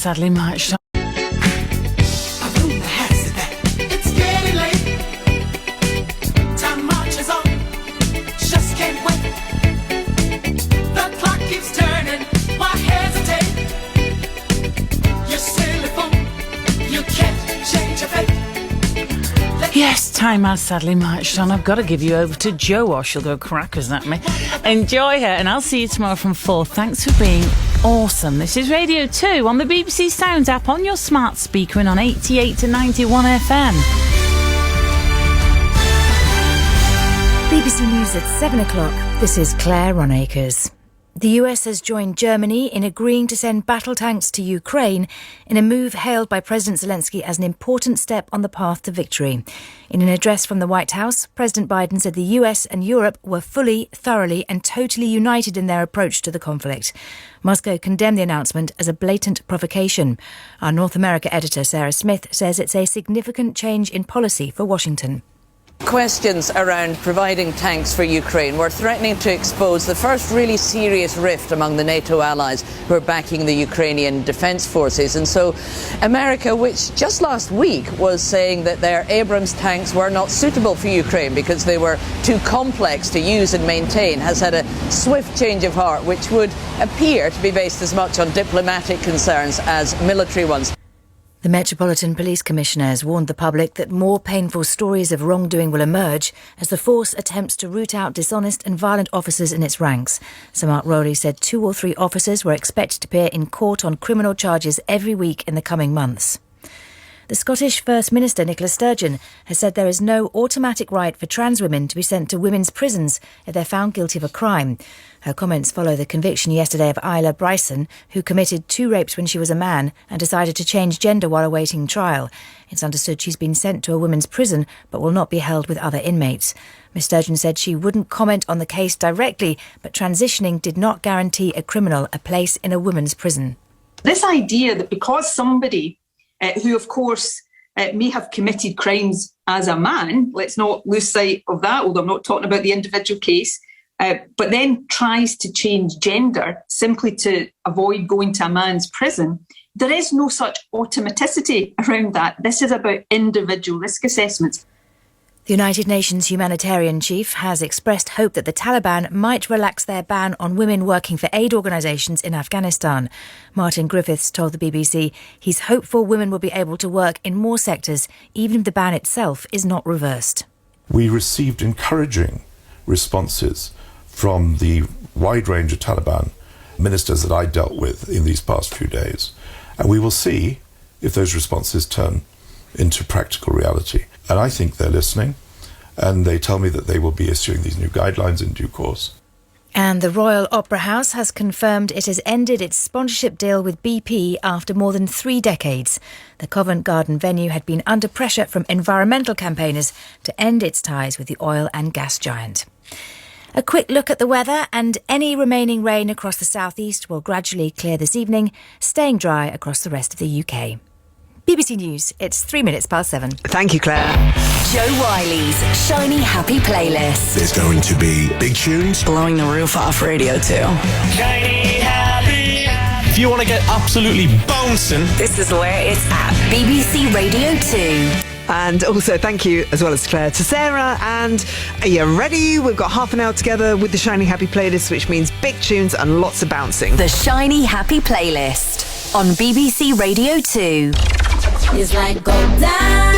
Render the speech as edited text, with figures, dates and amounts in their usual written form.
Sadly much. Yes, time has sadly marched on. I've got to give you over to Jo, or she'll go crackers at me. Enjoy her, and I'll see you tomorrow from 4. Thanks for being awesome. This is Radio 2 on the BBC Sounds app, on your smart speaker, and on 88 to 91 FM. BBC News at 7 o'clock. This is Claire Ronacres. The US has joined Germany in agreeing to send battle tanks to Ukraine in a move hailed by President Zelensky as an important step on the path to victory. In an address from the White House, President Biden said the US and Europe were fully, thoroughly and totally united in their approach to the conflict. Moscow condemned the announcement as a blatant provocation. Our North America editor Sarah Smith says it's a significant change in policy for Washington. Questions around providing tanks for Ukraine were threatening to expose the first really serious rift among the NATO allies who are backing the Ukrainian defence forces. And so America, which just last week was saying that their Abrams tanks were not suitable for Ukraine because they were too complex to use and maintain, has had a swift change of heart, which would appear to be based as much on diplomatic concerns as military ones. The Metropolitan Police Commissioner has warned the public that more painful stories of wrongdoing will emerge as the force attempts to root out dishonest and violent officers in its ranks. Sir Mark Rowley said 2 or 3 officers were expected to appear in court on criminal charges every week in the coming months. The Scottish First Minister Nicola Sturgeon has said there is no automatic right for trans women to be sent to women's prisons if they're found guilty of a crime. Her comments follow the conviction yesterday of Isla Bryson, who committed 2 rapes when she was a man and decided to change gender while awaiting trial. It's understood she's been sent to a women's prison but will not be held with other inmates. Ms Sturgeon said she wouldn't comment on the case directly, but transitioning did not guarantee a criminal a place in a women's prison. This idea that because somebody who, of course, may have committed crimes as a man, let's not lose sight of that, although I'm not talking about the individual case, but then tries to change gender simply to avoid going to a man's prison. There is no such automaticity around that. This is about individual risk assessments. The United Nations humanitarian chief has expressed hope that the Taliban might relax their ban on women working for aid organisations in Afghanistan. Martin Griffiths told the BBC he's hopeful women will be able to work in more sectors, even if the ban itself is not reversed. We received encouraging responses from the wide range of Taliban ministers that I dealt with in these past few days. And we will see if those responses turn into practical reality. And I think they're listening, and they tell me that they will be issuing these new guidelines in due course. And the Royal Opera House has confirmed it has ended its sponsorship deal with BP after more than 3 decades. The Covent Garden venue had been under pressure from environmental campaigners to end its ties with the oil and gas giant. A quick look at the weather, and any remaining rain across the southeast will gradually clear this evening, staying dry across the rest of the UK. BBC News, it's 3 minutes past 7. Thank you, Claire. Jo Wiley's Shiny Happy Playlist. There's going to be big tunes. Blowing the roof off Radio 2. Shiny Happy. If you want to get absolutely bouncing, this is where it's at. BBC Radio 2. And also thank you, as well as Claire, to Sarah. And are you ready? We've got half an hour together with the Shiny Happy Playlist, which means big tunes and lots of bouncing. The Shiny Happy Playlist on BBC Radio 2. It's like go down.